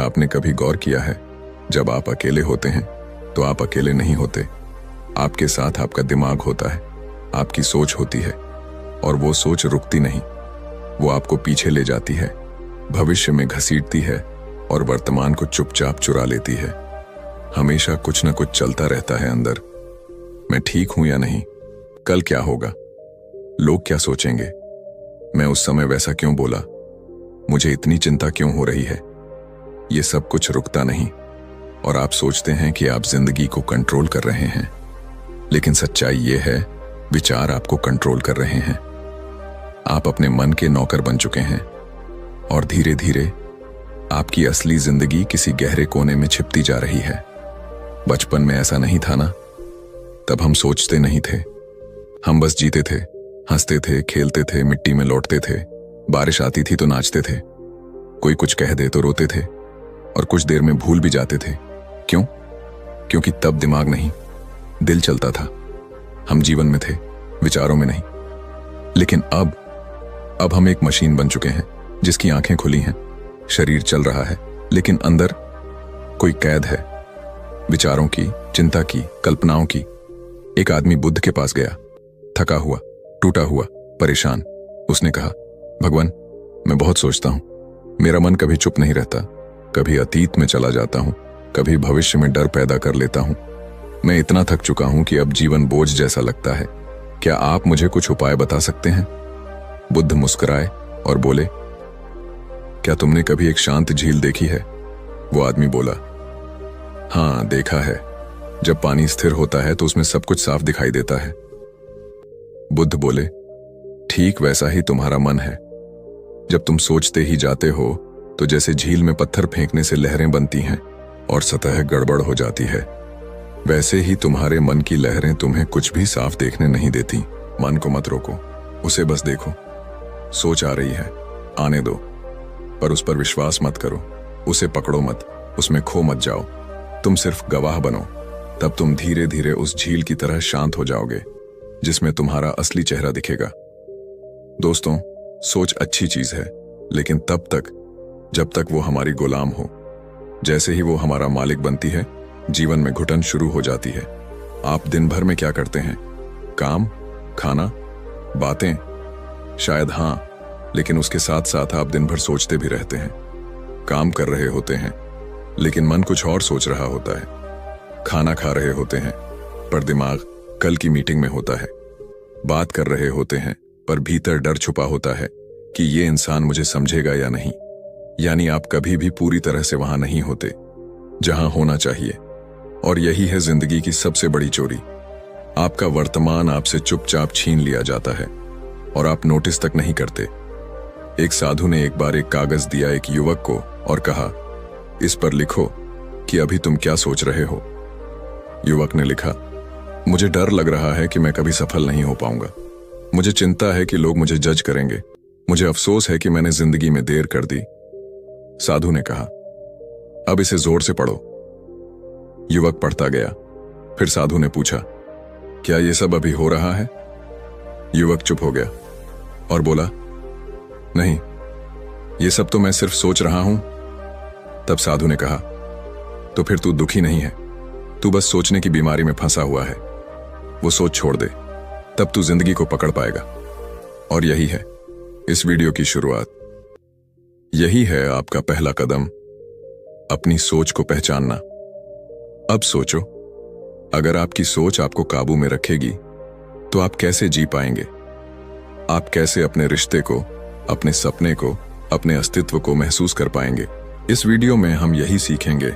क्या आपने कभी गौर किया है, जब आप अकेले होते हैं तो आप अकेले नहीं होते। आपके साथ आपका दिमाग होता है, आपकी सोच होती है, और वो सोच रुकती नहीं। वो आपको पीछे ले जाती है, भविष्य में घसीटती है और वर्तमान को चुपचाप चुरा लेती है। हमेशा कुछ न कुछ चलता रहता है अंदर। मैं ठीक हूं या नहीं, कल क्या होगा, लोग क्या सोचेंगे, मैं उस समय वैसा क्यों बोला, मुझे इतनी चिंता क्यों हो रही है। ये सब कुछ रुकता नहीं और आप सोचते हैं कि आप जिंदगी को कंट्रोल कर रहे हैं, लेकिन सच्चाई ये है, विचार आपको कंट्रोल कर रहे हैं। आप अपने मन के नौकर बन चुके हैं और धीरे धीरे आपकी असली जिंदगी किसी गहरे कोने में छिपती जा रही है। बचपन में ऐसा नहीं था ना, तब हम सोचते नहीं थे, हम बस जीते थे, हंसते थे, खेलते थे, मिट्टी में लौटते थे, बारिश आती थी तो नाचते थे, कोई कुछ कह दे तो रोते थे और कुछ देर में भूल भी जाते थे। क्यों? क्योंकि तब दिमाग नहीं, दिल चलता था। हम जीवन में थे, विचारों में नहीं। लेकिन अब हम एक मशीन बन चुके हैं जिसकी आंखें खुली हैं, शरीर चल रहा है, लेकिन अंदर कोई कैद है, विचारों की, चिंता की, कल्पनाओं की। एक आदमी बुद्ध के पास गया, थका हुआ, टूटा हुआ, परेशान। उसने कहा, भगवान, मैं बहुत सोचता हूं, मेरा मन कभी चुप नहीं रहता, कभी अतीत में चला जाता हूं, कभी भविष्य में डर पैदा कर लेता हूं। मैं इतना थक चुका हूं कि अब जीवन बोझ जैसा लगता है। क्या आप मुझे कुछ उपाय बता सकते हैं? बुद्ध मुस्कुराए और बोले, क्या तुमने कभी एक शांत झील देखी है? वो आदमी बोला, हां, देखा है। जब पानी स्थिर होता है तो उसमें सब कुछ साफ दिखाई देता है। बुद्ध बोले, ठीक वैसा ही तुम्हारा मन है। जब तुम सोचते ही जाते हो तो जैसे झील में पत्थर फेंकने से लहरें बनती हैं और सतह गड़बड़ हो जाती है, वैसे ही तुम्हारे मन की लहरें तुम्हें कुछ भी साफ देखने नहीं देती। मन को मत रोको, उसे बस देखो। सोच आ रही है, आने दो, पर उस पर विश्वास मत करो, उसे पकड़ो मत, उसमें खो मत जाओ। तुम सिर्फ गवाह बनो, तब तुम धीरे धीरे उस झील की तरह शांत हो जाओगे जिसमें तुम्हारा असली चेहरा दिखेगा। दोस्तों, सोच अच्छी चीज है, लेकिन तब तक जब तक वो हमारी गुलाम हो। जैसे ही वो हमारा मालिक बनती है, जीवन में घुटन शुरू हो जाती है। आप दिन भर में क्या करते हैं? काम, खाना, बातें, शायद हां, लेकिन उसके साथ साथ आप दिन भर सोचते भी रहते हैं। काम कर रहे होते हैं, लेकिन मन कुछ और सोच रहा होता है। खाना खा रहे होते हैं, पर दिमाग कल की मीटिंग में होता है। बात कर रहे होते हैं, पर भीतर डर छुपा होता है कि ये इंसान मुझे समझेगा या नहीं। यानी आप कभी भी पूरी तरह से वहां नहीं होते जहां होना चाहिए। और यही है जिंदगी की सबसे बड़ी चोरी। आपका वर्तमान आपसे चुपचाप छीन लिया जाता है और आप नोटिस तक नहीं करते। एक साधु ने एक बार एक कागज दिया एक युवक को और कहा, इस पर लिखो कि अभी तुम क्या सोच रहे हो। युवक ने लिखा, मुझे डर लग रहा है कि मैं कभी सफल नहीं हो पाऊंगा। मुझे चिंता है कि लोग मुझे जज करेंगे। मुझे अफसोस है कि मैंने जिंदगी में देर कर दी। साधु ने कहा, अब इसे जोर से पढ़ो। युवक पढ़ता गया। फिर साधु ने पूछा, क्या यह सब अभी हो रहा है? युवक चुप हो गया और बोला, नहीं, यह सब तो मैं सिर्फ सोच रहा हूं। तब साधु ने कहा, तो फिर तू दुखी नहीं है, तू बस सोचने की बीमारी में फंसा हुआ है। वो सोच छोड़ दे, तब तू जिंदगी को पकड़ पाएगा। और यही है इस वीडियो की शुरुआत। यही है आपका पहला कदम, अपनी सोच को पहचानना। अब सोचो, अगर आपकी सोच आपको काबू में रखेगी तो आप कैसे जी पाएंगे? आप कैसे अपने रिश्ते को, अपने सपने को, अपने अस्तित्व को महसूस कर पाएंगे? इस वीडियो में हम यही सीखेंगे,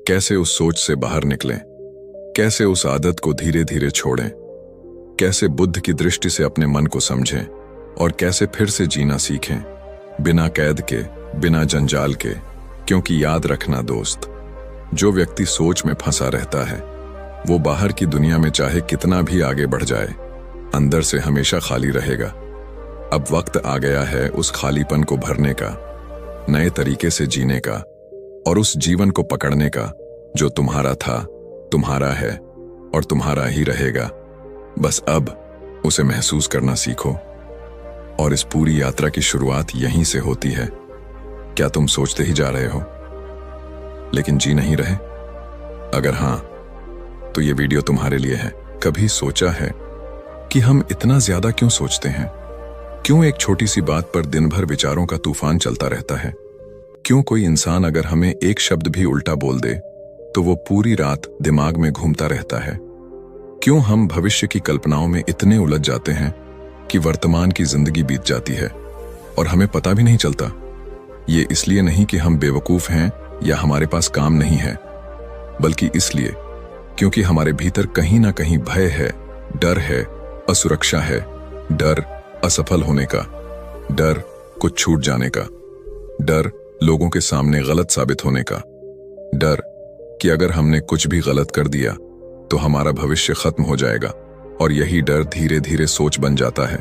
कैसे उस सोच से बाहर निकलें, कैसे उस आदत को धीरे धीरे छोड़ें, कैसे बुद्ध की दृष्टि से अपने मन को समझें और कैसे फिर से जीना सीखें, बिना कैद के, बिना जंजाल के। क्योंकि याद रखना दोस्त, जो व्यक्ति सोच में फंसा रहता है वो बाहर की दुनिया में चाहे कितना भी आगे बढ़ जाए, अंदर से हमेशा खाली रहेगा। अब वक्त आ गया है उस खालीपन को भरने का, नए तरीके से जीने का और उस जीवन को पकड़ने का जो तुम्हारा था, तुम्हारा है और तुम्हारा ही रहेगा। बस अब उसे महसूस करना सीखो। और इस पूरी यात्रा की शुरुआत यहीं से होती है। क्या तुम सोचते ही जा रहे हो? लेकिन जी नहीं रहे? अगर हां, तो ये वीडियो तुम्हारे लिए है। कभी सोचा है कि हम इतना ज्यादा क्यों सोचते हैं? क्यों एक छोटी सी बात पर दिन भर विचारों का तूफान चलता रहता है? क्यों कोई इंसान अगर हमें एक शब्द भी उल्टा बोल दे तो वो पूरी रात दिमाग में घूमता रहता है? क्यों हम भविष्य की कल्पनाओं में इतने उलझ जाते हैं कि वर्तमान की जिंदगी बीत जाती है और हमें पता भी नहीं चलता? ये इसलिए नहीं कि हम बेवकूफ हैं या हमारे पास काम नहीं है, बल्कि इसलिए क्योंकि हमारे भीतर कहीं ना कहीं भय है, डर है, असुरक्षा है, डर असफल होने का, डर कुछ छूट जाने का, डर लोगों के सामने गलत साबित होने का, डर कि अगर हमने कुछ भी गलत कर दिया तो हमारा भविष्य खत्म हो जाएगा। और यही डर धीरे धीरे सोच बन जाता है,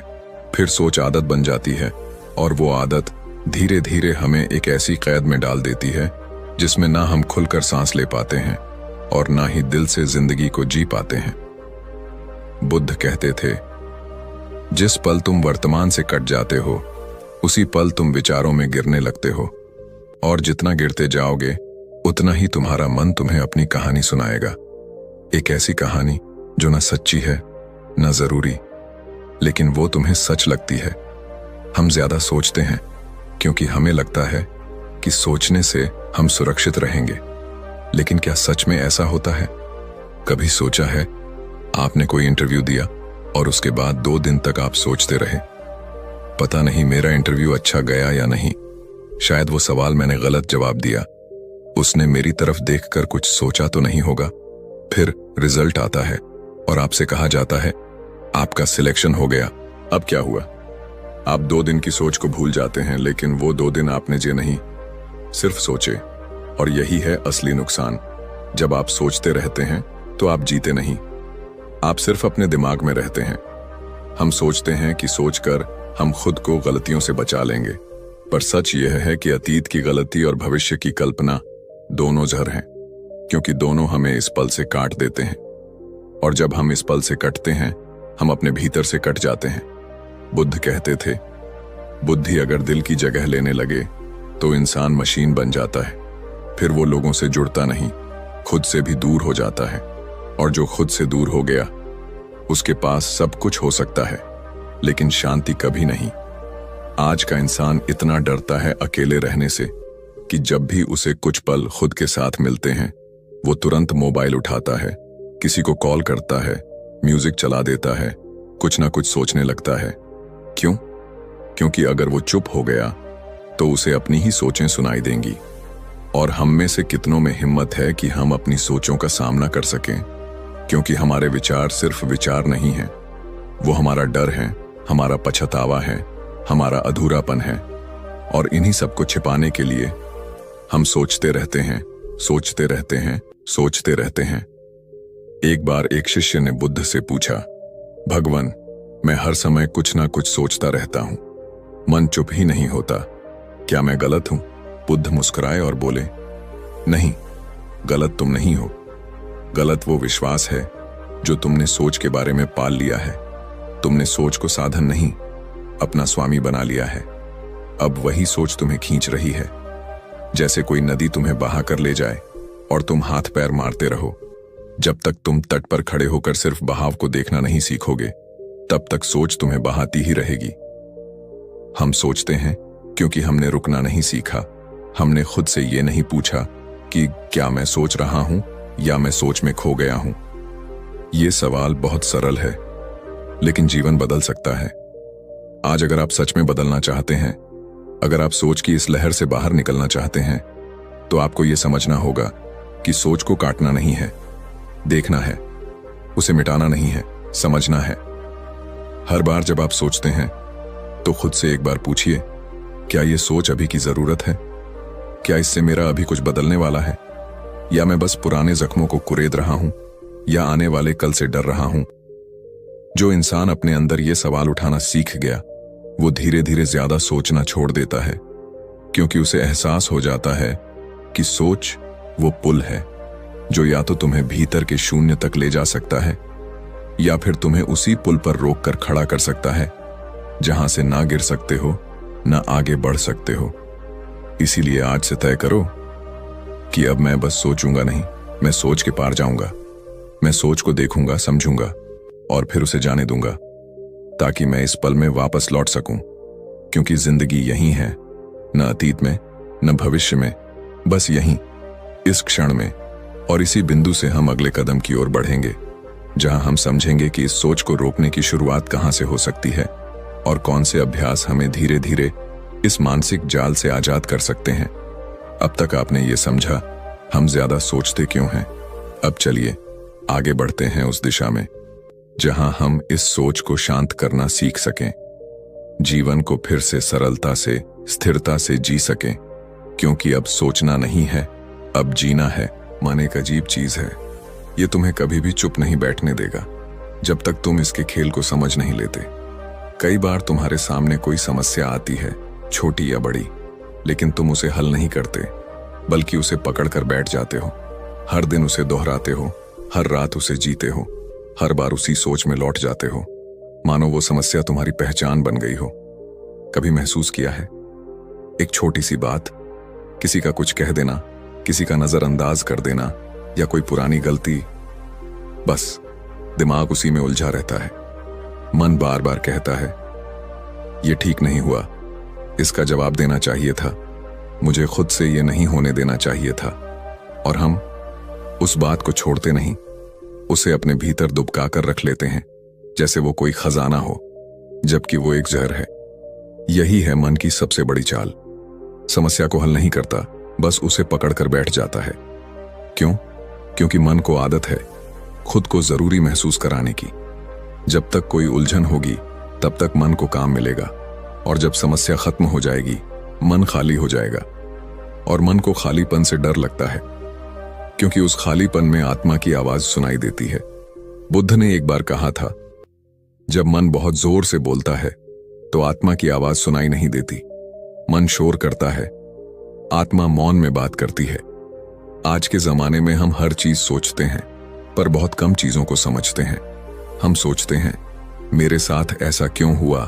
फिर सोच आदत बन जाती है, और वो आदत धीरे धीरे हमें एक ऐसी कैद में डाल देती है जिसमें ना हम खुलकर सांस ले पाते हैं और ना ही दिल से जिंदगी को जी पाते हैं। बुद्ध कहते थे, जिस पल तुम वर्तमान से कट जाते हो उसी पल तुम विचारों में गिरने लगते हो, और जितना गिरते जाओगे उतना ही तुम्हारा मन तुम्हें अपनी कहानी सुनाएगा। एक ऐसी कहानी जो ना सच्ची है ना जरूरी, लेकिन वो तुम्हें सच लगती है। हम ज्यादा सोचते हैं क्योंकि हमें लगता है कि सोचने से हम सुरक्षित रहेंगे, लेकिन क्या सच में ऐसा होता है? कभी सोचा है आपने कोई इंटरव्यू दिया और उसके बाद 2 दिन तक आप सोचते रहे, पता नहीं मेरा इंटरव्यू अच्छा गया या नहीं, शायद वो सवाल मैंने गलत जवाब दिया, उसने मेरी तरफ देखकर कुछ सोचा तो नहीं होगा। फिर रिजल्ट आता है और आपसे कहा जाता है आपका सिलेक्शन हो गया। अब क्या हुआ? आप 2 दिन की सोच को भूल जाते हैं, लेकिन वो 2 दिन आपने जे नहीं सिर्फ सोचे। और यही है असली नुकसान। जब आप सोचते रहते हैं तो आप जीते नहीं, आप सिर्फ अपने दिमाग में रहते हैं। हम सोचते हैं कि सोचकर हम खुद को गलतियों से बचा लेंगे, पर सच यह है कि अतीत की गलती और भविष्य की कल्पना दोनों जहर हैं, क्योंकि दोनों हमें इस पल से काट देते हैं। और जब हम इस पल से कटते हैं हम अपने भीतर से कट जाते हैं। बुद्ध कहते थे, बुद्धि अगर दिल की जगह लेने लगे तो इंसान मशीन बन जाता है, फिर वो लोगों से जुड़ता नहीं, खुद से भी दूर हो जाता है। और जो खुद से दूर हो गया उसके पास सब कुछ हो सकता है, लेकिन शांति कभी नहीं। आज का इंसान इतना डरता है अकेले रहने से कि जब भी उसे कुछ पल खुद के साथ मिलते हैं वो तुरंत मोबाइल उठाता है, किसी को कॉल करता है, म्यूजिक चला देता है, कुछ ना कुछ सोचने लगता है। क्यों? क्योंकि अगर वो चुप हो गया तो उसे अपनी ही सोचें सुनाई देंगी। और हम में से कितनों में हिम्मत है कि हम अपनी सोचों का सामना कर सकें? क्योंकि हमारे विचार सिर्फ विचार नहीं हैं, वो हमारा डर है, हमारा पछतावा है, हमारा अधूरापन है। और इन्हीं सबको छिपाने के लिए हम सोचते रहते हैं, सोचते रहते हैं, सोचते रहते हैं। एक बार एक शिष्य ने बुद्ध से पूछा, भगवान, मैं हर समय कुछ ना कुछ सोचता रहता हूं, मन चुप ही नहीं होता, क्या मैं गलत हूं? बुद्ध मुस्कुराए और बोले, नहीं, गलत तुम नहीं हो। गलत वो विश्वास है जो तुमने सोच के बारे में पाल लिया है। तुमने सोच को साधन नहीं, अपना स्वामी बना लिया है। अब वही सोच तुम्हें खींच रही है, जैसे कोई नदी तुम्हें बहा कर ले जाए और तुम हाथ पैर मारते रहो। जब तक तुम तट पर खड़े होकर सिर्फ बहाव को देखना नहीं सीखोगे, तब तक सोच तुम्हें बहाती ही रहेगी। हम सोचते हैं क्योंकि हमने रुकना नहीं सीखा। हमने खुद से ये नहीं पूछा कि क्या मैं सोच रहा हूं या मैं सोच में खो गया हूं। ये सवाल बहुत सरल है, लेकिन जीवन बदल सकता है। आज अगर आप सच में बदलना चाहते हैं, अगर आप सोच की इस लहर से बाहर निकलना चाहते हैं, तो आपको यह समझना होगा कि सोच को काटना नहीं है, देखना है, उसे मिटाना नहीं है, समझना है। हर बार जब आप सोचते हैं तो खुद से एक बार पूछिए, क्या यह सोच अभी की जरूरत है? क्या इससे मेरा अभी कुछ बदलने वाला है? या मैं बस पुराने जख्मों को कुरेद रहा हूं, या आने वाले कल से डर रहा हूं? जो इंसान अपने अंदर ये सवाल उठाना सीख गया, वो धीरे धीरे ज्यादा सोचना छोड़ देता है, क्योंकि उसे एहसास हो जाता है कि सोच वो पुल है जो या तो तुम्हें भीतर के शून्य तक ले जा सकता है, या फिर तुम्हें उसी पुल पर रोककर खड़ा कर सकता है जहां से ना गिर सकते हो, ना आगे बढ़ सकते हो। इसीलिए आज से तय करो, कि अब मैं बस सोचूंगा नहीं, मैं सोच के पार जाऊंगा। मैं सोच को देखूंगा, समझूंगा और फिर उसे जाने दूंगा, ताकि मैं इस पल में वापस लौट सकूं। क्योंकि जिंदगी यहीं है, न अतीत में न भविष्य में, बस यहीं, इस क्षण में। और इसी बिंदु से हम अगले कदम की ओर बढ़ेंगे, जहां हम समझेंगे कि इस सोच को रोकने की शुरुआत कहां से हो सकती है और कौन से अभ्यास हमें धीरे धीरे इस मानसिक जाल से आजाद कर सकते हैं। अब तक आपने ये समझा हम ज्यादा सोचते क्यों हैं। अब चलिए आगे बढ़ते हैं उस दिशा में जहां हम इस सोच को शांत करना सीख सकें, जीवन को फिर से सरलता से, स्थिरता से जी सकें। क्योंकि अब सोचना नहीं है, अब जीना है। मन एक अजीब चीज है, ये तुम्हें कभी भी चुप नहीं बैठने देगा जब तक तुम इसके खेल को समझ नहीं लेते। कई बार तुम्हारे सामने कोई समस्या आती है, छोटी या बड़ी, लेकिन तुम उसे हल नहीं करते, बल्कि उसे पकड़ कर बैठ जाते हो। हर दिन उसे दोहराते हो, हर रात उसे जीते हो, हर बार उसी सोच में लौट जाते हो, मानो वो समस्या तुम्हारी पहचान बन गई हो। कभी महसूस किया है, एक छोटी सी बात, किसी का कुछ कह देना, किसी का नजरअंदाज कर देना या कोई पुरानी गलती, बस दिमाग उसी में उलझा रहता है। मन बार बार कहता है, ये ठीक नहीं हुआ, इसका जवाब देना चाहिए था, मुझे खुद से ये नहीं होने देना चाहिए था। और हम उस बात को छोड़ते नहीं, उसे अपने भीतर दुबका कर रख लेते हैं, जैसे वो कोई खजाना हो, जबकि वो एक जहर है। यही है मन की सबसे बड़ी चाल। समस्या को हल नहीं करता, बस उसे पकड़ कर बैठ जाता है। क्यों? क्योंकि मन को आदत है खुद को जरूरी महसूस कराने की। जब तक कोई उलझन होगी तब तक मन को काम मिलेगा, और जब समस्या खत्म हो जाएगी मन खाली हो जाएगा। और मन को खालीपन से डर लगता है, क्योंकि उस खालीपन में आत्मा की आवाज सुनाई देती है। बुद्ध ने एक बार कहा था, जब मन बहुत जोर से बोलता है तो आत्मा की आवाज सुनाई नहीं देती। मन शोर करता है, आत्मा मौन में बात करती है। आज के जमाने में हम हर चीज सोचते हैं, पर बहुत कम चीजों को समझते हैं। हम सोचते हैं, मेरे साथ ऐसा क्यों हुआ,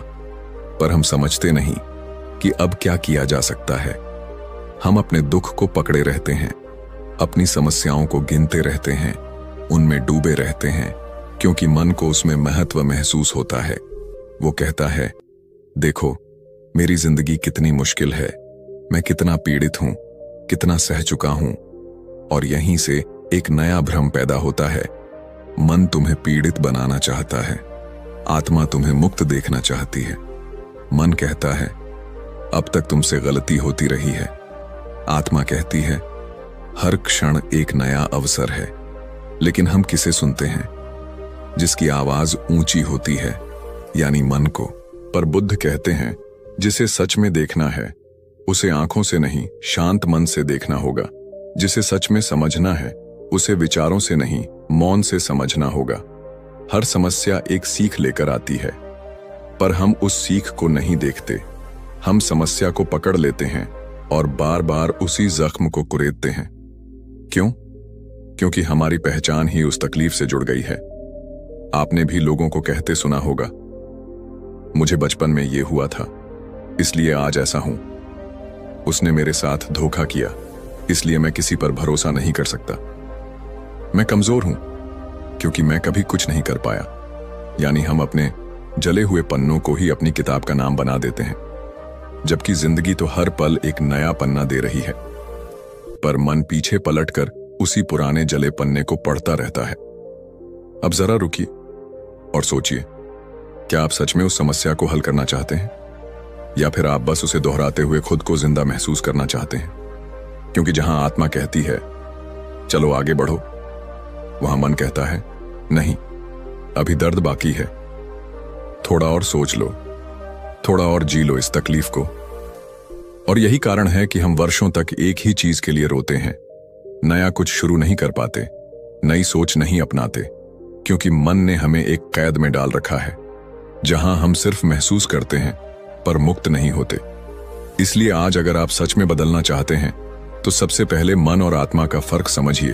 पर हम समझते नहीं कि अब क्या किया जा सकता है। हम अपने दुख को पकड़े रहते हैं, अपनी समस्याओं को गिनते रहते हैं, उनमें डूबे रहते हैं, क्योंकि मन को उसमें महत्व महसूस होता है। वो कहता है, देखो मेरी जिंदगी कितनी मुश्किल है, मैं कितना पीड़ित हूं, कितना सह चुका हूं। और यहीं से एक नया भ्रम पैदा होता है। मन तुम्हें पीड़ित बनाना चाहता है, आत्मा तुम्हें मुक्त देखना चाहती है। मन कहता है, अब तक तुमसे गलती होती रही है। आत्मा कहती है, हर क्षण एक नया अवसर है। लेकिन हम किसे सुनते हैं? जिसकी आवाज ऊंची होती है, यानी मन को। पर बुद्ध कहते हैं, जिसे सच में देखना है उसे आंखों से नहीं, शांत मन से देखना होगा। जिसे सच में समझना है उसे विचारों से नहीं, मौन से समझना होगा। हर समस्या एक सीख लेकर आती है, पर हम उस सीख को नहीं देखते। हम समस्या को पकड़ लेते हैं और बार बार उसी जख्म को कुरेदते हैं। क्यों? क्योंकि हमारी पहचान ही उस तकलीफ से जुड़ गई है। आपने भी लोगों को कहते सुना होगा, मुझे बचपन में ये हुआ था, इसलिए आज ऐसा हूं। उसने मेरे साथ धोखा किया, इसलिए मैं किसी पर भरोसा नहीं कर सकता। मैं कमजोर हूं क्योंकि मैं कभी कुछ नहीं कर पाया। यानी हम अपने जले हुए पन्नों को ही अपनी किताब का नाम बना देते हैं, जबकि जिंदगी तो हर पल एक नया पन्ना दे रही है। पर मन पीछे पलटकर उसी पुराने जले पन्ने को पढ़ता रहता है। अब जरा रुकिए और सोचिए, क्या आप सच में उस समस्या को हल करना चाहते हैं, या फिर आप बस उसे दोहराते हुए खुद को जिंदा महसूस करना चाहते हैं? क्योंकि जहां आत्मा कहती है चलो आगे बढ़ो, वहां मन कहता है नहीं, अभी दर्द बाकी है, थोड़ा और सोच लो, थोड़ा और जी लो इस तकलीफ को। और यही कारण है कि हम वर्षों तक एक ही चीज के लिए रोते हैं, नया कुछ शुरू नहीं कर पाते, नई सोच नहीं अपनाते, क्योंकि मन ने हमें एक कैद में डाल रखा है, जहां हम सिर्फ महसूस करते हैं पर मुक्त नहीं होते। इसलिए आज अगर आप सच में बदलना चाहते हैं तो सबसे पहले मन और आत्मा का फर्क समझिए।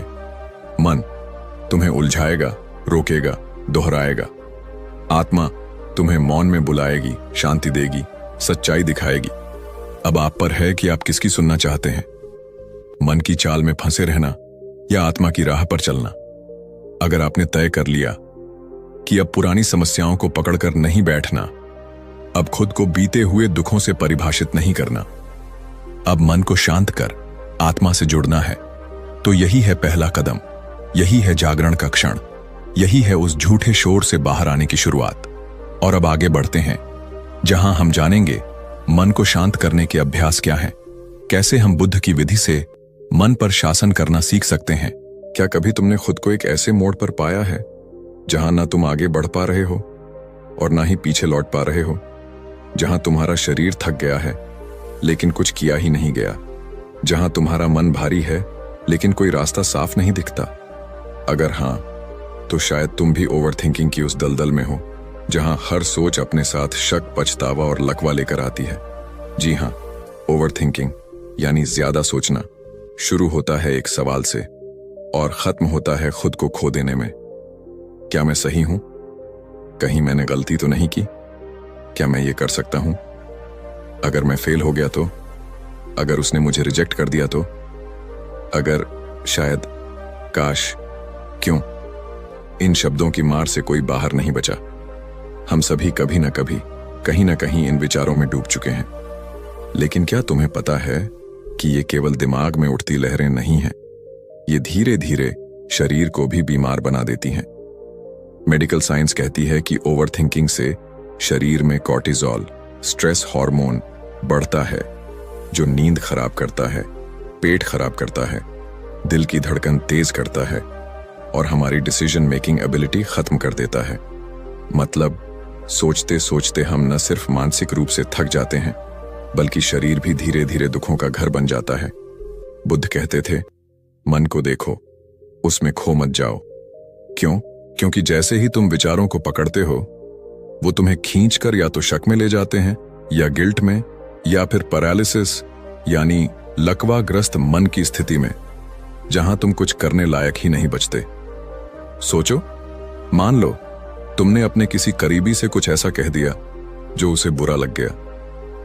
मन तुम्हें उलझाएगा, रोकेगा, दोहराएगा। आत्मा तुम्हें मौन में बुलाएगी, शांति देगी, सच्चाई दिखाएगी। अब आप पर है कि आप किसकी सुनना चाहते हैं। मन की चाल में फंसे रहना या आत्मा की राह पर चलना। अगर आपने तय कर लिया कि अब पुरानी समस्याओं को पकड़कर नहीं बैठना, अब खुद को बीते हुए दुखों से परिभाषित नहीं करना, अब मन को शांत कर आत्मा से जुड़ना है, तो यही है पहला कदम, यही है जागरण का क्षण, यही है उस झूठे शोर से बाहर आने की शुरुआत। और अब आगे बढ़ते हैं, जहां हम जानेंगे मन को शांत करने के अभ्यास क्या हैं, कैसे हम बुद्ध की विधि से मन पर शासन करना सीख सकते हैं। क्या कभी तुमने खुद को एक ऐसे मोड़ पर पाया है जहां ना तुम आगे बढ़ पा रहे हो और ना ही पीछे लौट पा रहे हो, जहां तुम्हारा शरीर थक गया है लेकिन कुछ किया ही नहीं गया, जहां तुम्हारा मन भारी है लेकिन कोई रास्ता साफ नहीं दिखता? अगर हां, तो शायद तुम भी ओवरथिंकिंग की उस दलदल में हो जहां हर सोच अपने साथ शक, पछतावा और लकवा लेकर आती है। जी हां, ओवरथिंकिंग यानी ज्यादा सोचना शुरू होता है एक सवाल से और खत्म होता है खुद को खो देने में। क्या मैं सही हूं? कहीं मैंने गलती तो नहीं की? क्या मैं ये कर सकता हूं? अगर मैं फेल हो गया तो? अगर उसने मुझे रिजेक्ट कर दिया तो? अगर, शायद, काश, क्यों? इन शब्दों की मार से कोई बाहर नहीं बचा। हम सभी कभी ना कभी, कहीं ना कहीं इन विचारों में डूब चुके हैं। लेकिन क्या तुम्हें पता है कि ये केवल दिमाग में उठती लहरें नहीं हैं, ये धीरे धीरे शरीर को भी बीमार बना देती हैं। मेडिकल साइंस कहती है कि ओवरथिंकिंग से शरीर में कॉर्टिसोल, स्ट्रेस हार्मोन बढ़ता है, जो नींद खराब करता है, पेट खराब करता है, दिल की धड़कन तेज करता है और हमारी डिसीजन मेकिंग एबिलिटी खत्म कर देता है। मतलब सोचते सोचते हम न सिर्फ मानसिक रूप से थक जाते हैं, बल्कि शरीर भी धीरे धीरे दुखों का घर बन जाता है। बुद्ध कहते थे, मन को देखो, उसमें खो मत जाओ। क्यों? क्योंकि जैसे ही तुम विचारों को पकड़ते हो, वो तुम्हें खींचकर या तो शक में ले जाते हैं, या गिल्ट में, या फिर पैरालिसिस यानी लकवाग्रस्त मन की स्थिति में, जहां तुम कुछ करने लायक ही नहीं बचते। सोचो, मान लो तुमने अपने किसी करीबी से कुछ ऐसा कह दिया जो उसे बुरा लग गया।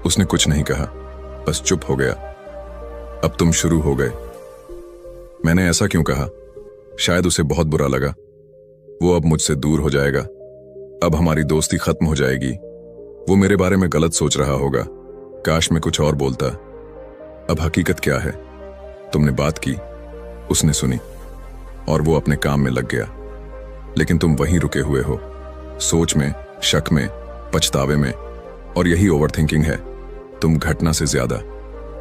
उसने कुछ नहीं कहा, बस चुप हो गया। अब तुम शुरू हो गए, मैंने ऐसा क्यों कहा? शायद उसे बहुत बुरा लगा, वो अब मुझसे दूर हो जाएगा, अब हमारी दोस्ती खत्म हो जाएगी, वो मेरे बारे में गलत सोच रहा होगा, काश मैं कुछ और बोलता। अब हकीकत क्या है? तुमने बात की, उसने सुनी और वो अपने काम में लग गया, लेकिन तुम वहीं रुके हुए हो, सोच में, शक में, पछतावे में। और यही ओवरथिंकिंग है। तुम घटना से ज्यादा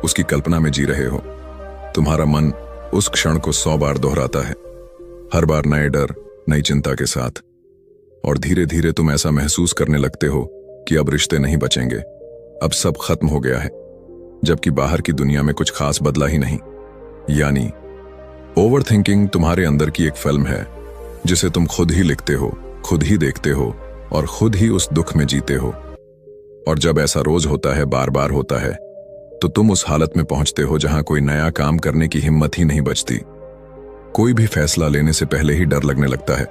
उसकी कल्पना में जी रहे हो। तुम्हारा मन उस क्षण को 100 बार दोहराता है, हर बार नए डर, नई चिंता के साथ। और धीरे धीरे तुम ऐसा महसूस करने लगते हो कि अब रिश्ते नहीं बचेंगे, अब सब खत्म हो गया है, जबकि बाहर की दुनिया में कुछ खास बदला ही नहीं। यानी ओवरथिंकिंग तुम्हारे अंदर की एक फिल्म है जिसे तुम खुद ही लिखते हो, खुद ही देखते हो और खुद ही उस दुख में जीते हो। और जब ऐसा रोज होता है, बार बार होता है, तो तुम उस हालत में पहुंचते हो जहां कोई नया काम करने की हिम्मत ही नहीं बचती। कोई भी फैसला लेने से पहले ही डर लगने लगता है।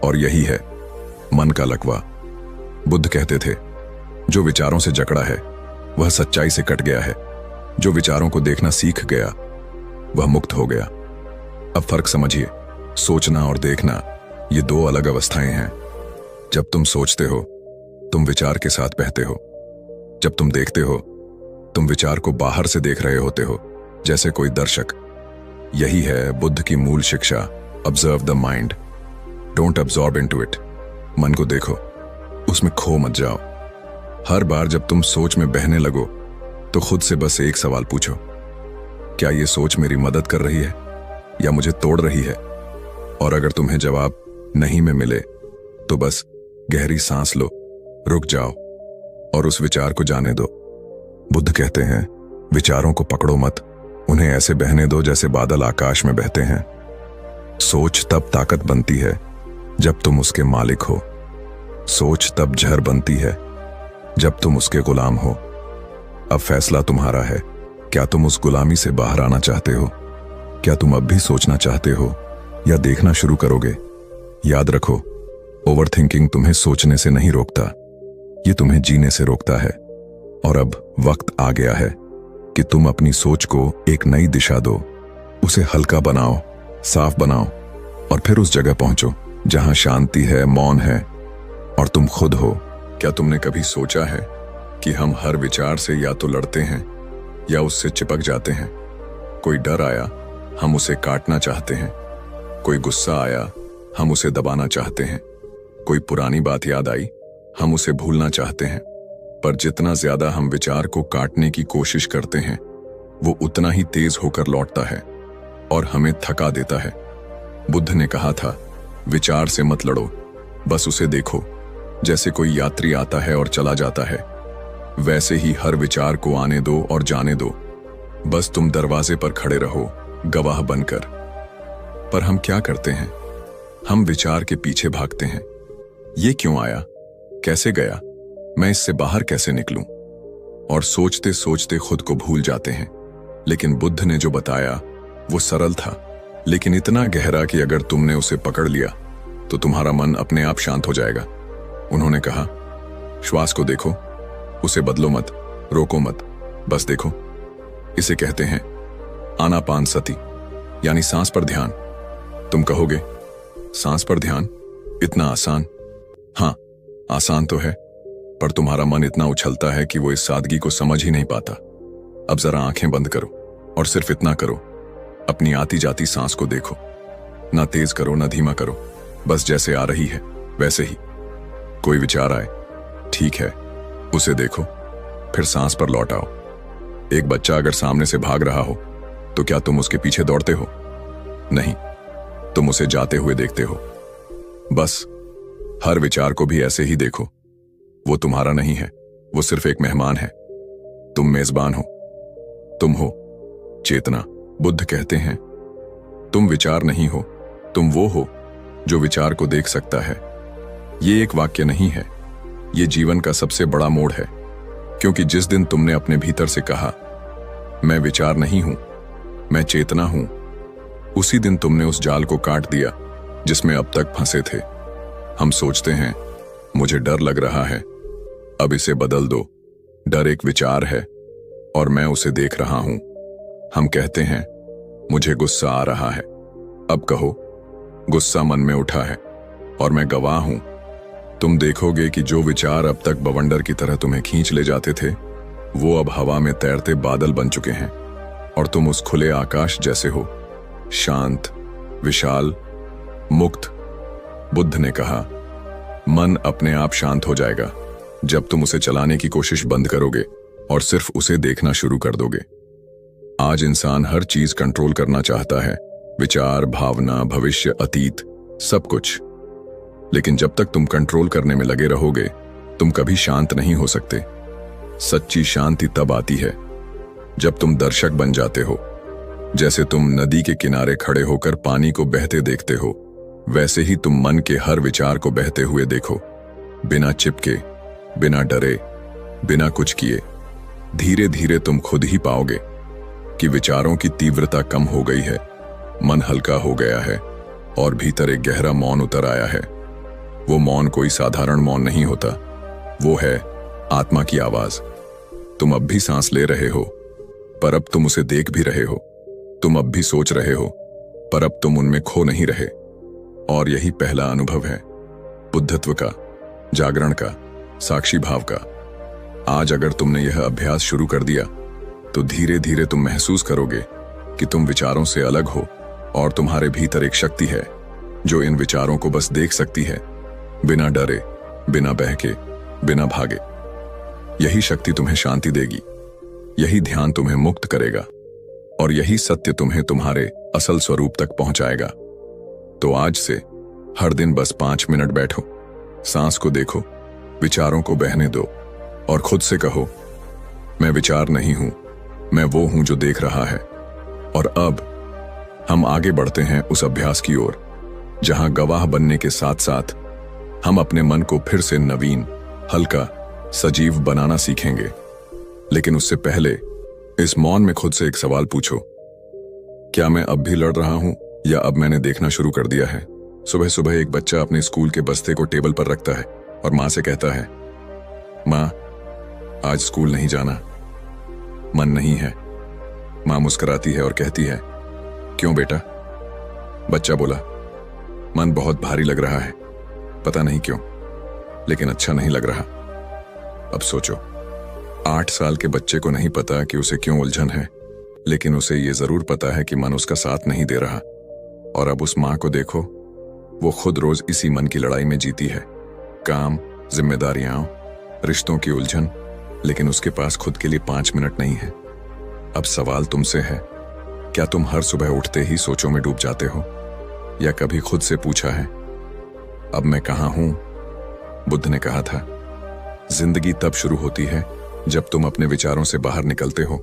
और यही है मन का लकवा। बुद्ध कहते थे, जो विचारों से जकड़ा है वह सच्चाई से कट गया है, जो विचारों को देखना सीख गया वह मुक्त हो गया। अब फर्क समझिए, सोचना और देखना ये 2 अलग अवस्थाएं हैं। जब तुम सोचते हो, तुम विचार के साथ बहते हो। जब तुम देखते हो, तुम विचार को बाहर से देख रहे होते हो, जैसे कोई दर्शक। यही है बुद्ध की मूल शिक्षा, observe the mind, don't absorb into it. मन को देखो, उसमें खो मत जाओ। हर बार जब तुम सोच में बहने लगो, तो खुद से बस एक सवाल पूछो, क्या ये सोच मेरी मदद कर रही है या मुझे तोड़ रही है? और अगर तुम्हें जवाब नहीं में मिले, तो बस गहरी सांस लो, रुक जाओ और उस विचार को जाने दो। बुद्ध कहते हैं, विचारों को पकड़ो मत, उन्हें ऐसे बहने दो जैसे बादल आकाश में बहते हैं। सोच तब ताकत बनती है जब तुम उसके मालिक हो। सोच तब जहर बनती है जब तुम उसके गुलाम हो। अब फैसला तुम्हारा है, क्या तुम उस गुलामी से बाहर आना चाहते हो? क्या तुम अब भी सोचना चाहते हो या देखना शुरू करोगे? याद रखो, ओवरथिंकिंग तुम्हें सोचने से नहीं रोकता, ये तुम्हें जीने से रोकता है। और अब वक्त आ गया है कि तुम अपनी सोच को एक नई दिशा दो, उसे हल्का बनाओ, साफ बनाओ और फिर उस जगह पहुंचो जहां शांति है, मौन है और तुम खुद हो। क्या तुमने कभी सोचा है कि हम हर विचार से या तो लड़ते हैं या उससे चिपक जाते हैं? कोई डर आया, हम उसे काटना चाहते हैं। कोई गुस्सा आया, हम उसे दबाना चाहते हैं। कोई पुरानी बात याद आई, हम उसे भूलना चाहते हैं। पर जितना ज्यादा हम विचार को काटने की कोशिश करते हैं, वो उतना ही तेज होकर लौटता है और हमें थका देता है। बुद्ध ने कहा था, विचार से मत लड़ो, बस उसे देखो। जैसे कोई यात्री आता है और चला जाता है, वैसे ही हर विचार को आने दो और जाने दो। बस तुम दरवाजे पर खड़े रहो, गवाह बनकर। पर हम क्या करते हैं? हम विचार के पीछे भागते हैं। ये क्यों आया? कैसे गया? मैं इससे बाहर कैसे निकलूं? और सोचते सोचते खुद को भूल जाते हैं। लेकिन बुद्ध ने जो बताया वो सरल था, लेकिन इतना गहरा कि अगर तुमने उसे पकड़ लिया तो तुम्हारा मन अपने आप शांत हो जाएगा। उन्होंने कहा, श्वास को देखो, उसे बदलो मत, रोको मत, बस देखो। इसे कहते हैं आनापानसति, यानी सांस पर ध्यान। तुम कहोगे, सांस पर ध्यान इतना आसान? हाँ, आसान तो है, पर तुम्हारा मन इतना उछलता है कि वो इस सादगी को समझ ही नहीं पाता। अब जरा आंखें बंद करो और सिर्फ इतना करो, अपनी आती जाती सांस को देखो। ना तेज करो ना धीमा करो, बस जैसे आ रही है वैसे ही। कोई विचार आए, ठीक है, उसे देखो, फिर सांस पर लौट आओ। एक बच्चा अगर सामने से भाग रहा हो तो क्या तुम उसके पीछे दौड़ते हो? नहीं, तुम उसे जाते हुए देखते हो। बस हर विचार को भी ऐसे ही देखो। वो तुम्हारा नहीं है, वो सिर्फ एक मेहमान है। तुम मेजबान हो, तुम हो चेतना। बुद्ध कहते हैं, तुम विचार नहीं हो, तुम वो हो जो विचार को देख सकता है। ये एक वाक्य नहीं है, ये जीवन का सबसे बड़ा मोड़ है। क्योंकि जिस दिन तुमने अपने भीतर से कहा, मैं विचार नहीं हूं, मैं चेतना हूं, उसी दिन तुमने उस जाल को काट दिया जिसमें अब तक फंसे थे। हम सोचते हैं, मुझे डर लग रहा है, अब इसे बदल दो। डर एक विचार है और मैं उसे देख रहा हूं। हम कहते हैं, मुझे गुस्सा आ रहा है, अब कहो, गुस्सा मन में उठा है और मैं गवाह हूं। तुम देखोगे कि जो विचार अब तक बवंडर की तरह तुम्हें खींच ले जाते थे, वो अब हवा में तैरते बादल बन चुके हैं और तुम उस खुले आकाश जैसे हो, शांत, विशाल, मुक्त। बुद्ध ने कहा, मन अपने आप शांत हो जाएगा जब तुम उसे चलाने की कोशिश बंद करोगे और सिर्फ उसे देखना शुरू कर दोगे। आज इंसान हर चीज कंट्रोल करना चाहता है, विचार, भावना, भविष्य, अतीत, सब कुछ। लेकिन जब तक तुम कंट्रोल करने में लगे रहोगे, तुम कभी शांत नहीं हो सकते। सच्ची शांति तब आती है जब तुम दर्शक बन जाते हो। जैसे तुम नदी के किनारे खड़े होकर पानी को बहते देखते हो, वैसे ही तुम मन के हर विचार को बहते हुए देखो, बिना चिपके, बिना डरे, बिना कुछ किए। धीरे धीरे तुम खुद ही पाओगे कि विचारों की तीव्रता कम हो गई है, मन हल्का हो गया है और भीतर एक गहरा मौन उतर आया है। वो मौन कोई साधारण मौन नहीं होता, वो है आत्मा की आवाज। तुम अब भी सांस ले रहे हो, पर अब तुम उसे देख भी रहे हो। तुम अब भी सोच रहे हो, पर अब तुम उनमें खो नहीं रहे। और यही पहला अनुभव है बुद्धत्व का, जागरण का, साक्षी भाव का। आज अगर तुमने यह अभ्यास शुरू कर दिया तो धीरे धीरे तुम महसूस करोगे कि तुम विचारों से अलग हो और तुम्हारे भीतर एक शक्ति है जो इन विचारों को बस देख सकती है, बिना डरे, बिना बहके, बिना भागे। यही शक्ति तुम्हें शांति देगी, यही ध्यान तुम्हें मुक्त करेगा और यही सत्य तुम्हें तुम्हारे असल स्वरूप तक पहुंचाएगा। तो आज से हर दिन बस 5 मिनट बैठो, सांस को देखो, विचारों को बहने दो और खुद से कहो, मैं विचार नहीं हूं, मैं वो हूं जो देख रहा है। और अब हम आगे बढ़ते हैं उस अभ्यास की ओर जहां गवाह बनने के साथ साथ हम अपने मन को फिर से नवीन, हल्का, सजीव बनाना सीखेंगे। लेकिन उससे पहले इस मौन में खुद से एक सवाल पूछो, क्या मैं अब भी लड़ रहा हूं या अब मैंने देखना शुरू कर दिया है? सुबह सुबह एक बच्चा अपने स्कूल के बस्ते को टेबल पर रखता है और मां से कहता है, मां, आज स्कूल नहीं जाना, मन नहीं है। मां मुस्कुराती है और कहती है, क्यों बेटा? बच्चा बोला, मन बहुत भारी लग रहा है, पता नहीं क्यों, लेकिन अच्छा नहीं लग रहा। अब सोचो, 8 साल के बच्चे को नहीं पता कि उसे क्यों उलझन है, लेकिन उसे यह जरूर पता है कि मन उसका साथ नहीं दे रहा। और अब उस मां को देखो, वो खुद रोज इसी मन की लड़ाई में जीती है। काम, जिम्मेदारियां, रिश्तों की उलझन, लेकिन उसके पास खुद के लिए 5 मिनट नहीं है। अब सवाल तुमसे है, क्या तुम हर सुबह उठते ही सोचों में डूब जाते हो, या कभी खुद से पूछा है, अब मैं कहां हूं? बुद्ध ने कहा था, जिंदगी तब शुरू होती है जब तुम अपने विचारों से बाहर निकलते हो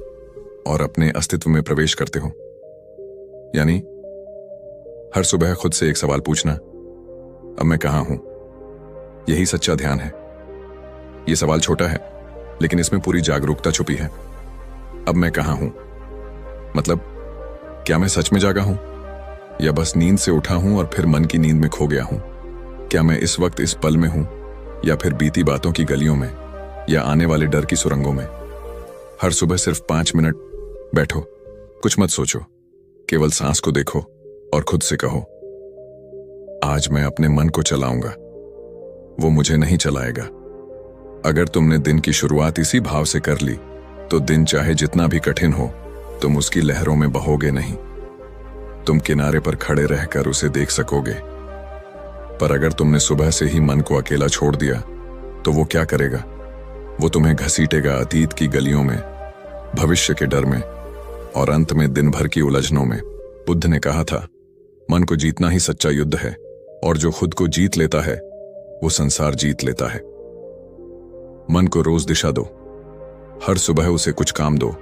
और अपने अस्तित्व में प्रवेश करते हो। यानी हर सुबह खुद से एक सवाल पूछना, अब मैं कहां हूं? यही सच्चा ध्यान है। यह सवाल छोटा है, लेकिन इसमें पूरी जागरूकता छुपी है। अब मैं कहां हूं मतलब, क्या मैं सच में जागा हूं, या बस नींद से उठा हूं और फिर मन की नींद में खो गया हूं? क्या मैं इस वक्त इस पल में हूं, या फिर बीती बातों की गलियों में, या आने वाले डर की सुरंगों में? हर सुबह सिर्फ 5 मिनट बैठो, कुछ मत सोचो, केवल सांस को देखो और खुद से कहो, आज मैं अपने मन को चलाऊंगा, वो मुझे नहीं चलाएगा। अगर तुमने दिन की शुरुआत इसी भाव से कर ली, तो दिन चाहे जितना भी कठिन हो, तुम उसकी लहरों में बहोगे नहीं। तुम किनारे पर खड़े रहकर उसे देख सकोगे। पर अगर तुमने सुबह से ही मन को अकेला छोड़ दिया, तो वो क्या करेगा? वो तुम्हें घसीटेगा अतीत की गलियों में, भविष्य के डर में, और अंत में दिन भर की उलझनों में। बुद्ध ने कहा था, मन को जीतना ही सच्चा युद्ध है, और जो खुद को जीत लेता है, वो संसार जीत लेता है। मन को रोज दिशा दो। हर सुबह उसे कुछ काम दो,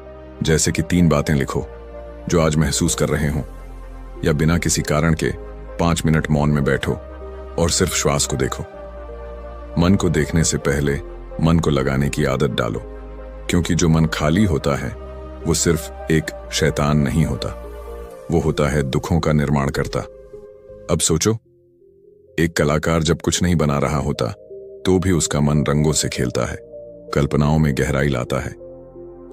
जैसे कि 3 बातें लिखो जो आज महसूस कर रहे हो, या बिना किसी कारण के 5 मिनट मौन में बैठो और सिर्फ श्वास को देखो। मन को देखने से पहले मन को लगाने की आदत डालो, क्योंकि जो मन खाली होता है वो सिर्फ एक शैतान नहीं होता, वो होता है दुखों का निर्माण करता। अब सोचो, एक कलाकार जब कुछ नहीं बना रहा होता, तो भी उसका मन रंगों से खेलता है, कल्पनाओं में गहराई लाता है।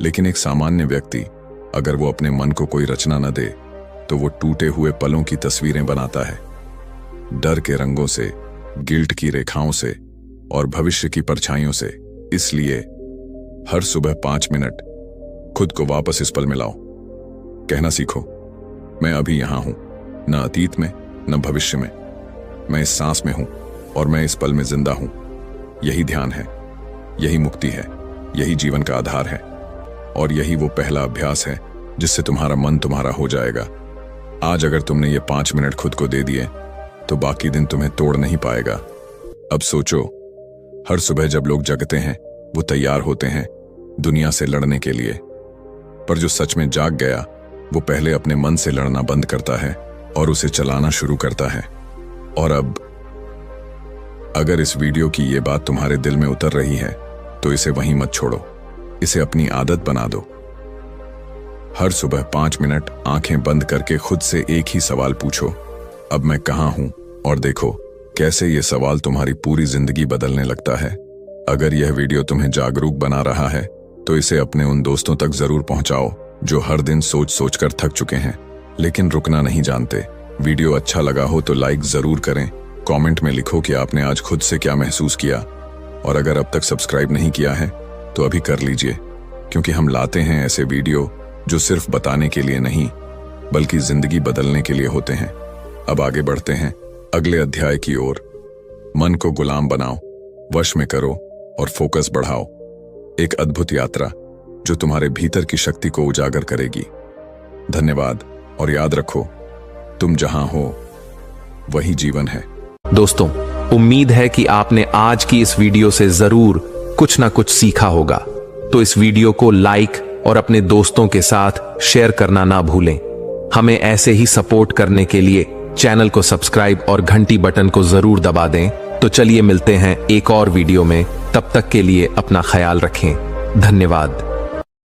लेकिन एक सामान्य व्यक्ति, अगर वो अपने मन को कोई रचना न दे, तो वो टूटे हुए पलों की तस्वीरें बनाता है, डर के रंगों से, गिल्ट की रेखाओं से और भविष्य की परछाइयों से। इसलिए हर सुबह 5 मिनट खुद को वापस इस पल में लाओ। कहना सीखो, मैं अभी यहां हूं, न अतीत में न भविष्य में, मैं इस सांस में हूं और मैं इस पल में जिंदा हूं। यही ध्यान है, यही मुक्ति है, यही जीवन का आधार है, और यही वो पहला अभ्यास है जिससे तुम्हारा मन तुम्हारा हो जाएगा। आज अगर तुमने ये 5 मिनट खुद को दे दिए, तो बाकी दिन तुम्हें तोड़ नहीं पाएगा। अब सोचो, हर सुबह जब लोग जगते हैं, वो तैयार होते हैं दुनिया से लड़ने के लिए, पर जो सच में जाग गया, वो पहले अपने मन से लड़ना बंद करता है और उसे चलाना शुरू करता है। और अब अगर इस वीडियो की ये बात तुम्हारे दिल में उतर रही है, तो इसे वहीं मत छोड़ो, इसे अपनी आदत बना दो। हर सुबह 5 मिनट आंखें बंद करके खुद से एक ही सवाल पूछो, अब मैं कहां हूं? और देखो कैसे ये सवाल तुम्हारी पूरी जिंदगी बदलने लगता है। अगर यह वीडियो तुम्हें जागरूक बना रहा है, तो इसे अपने उन दोस्तों तक जरूर पहुंचाओ जो हर दिन सोच सोच कर थक चुके हैं, लेकिन रुकना नहीं जानते। वीडियो अच्छा लगा हो तो लाइक जरूर करें, कमेंट में लिखो कि आपने आज खुद से क्या महसूस किया, और अगर अब तक सब्सक्राइब नहीं किया है तो अभी कर लीजिए, क्योंकि हम लाते हैं ऐसे वीडियो जो सिर्फ बताने के लिए नहीं, बल्कि जिंदगी बदलने के लिए होते हैं। अब आगे बढ़ते हैं अगले अध्याय की ओर। मन को गुलाम बनाओ, वश में करो और फोकस बढ़ाओ। एक अद्भुत यात्रा जो तुम्हारे भीतर की शक्ति को उजागर करेगी। धन्यवाद, और याद रखो, तुम जहां हो वही जीवन है। दोस्तों, उम्मीद है कि आपने आज की इस वीडियो से जरूर कुछ ना कुछ सीखा होगा, तो इस वीडियो को लाइक और अपने दोस्तों के साथ शेयर करना ना भूलें। हमें ऐसे ही सपोर्ट करने के लिए चैनल को सब्सक्राइब और घंटी बटन को जरूर दबा दें। तो चलिए मिलते हैं एक और वीडियो में, तब तक के लिए अपना ख्याल रखें। धन्यवाद।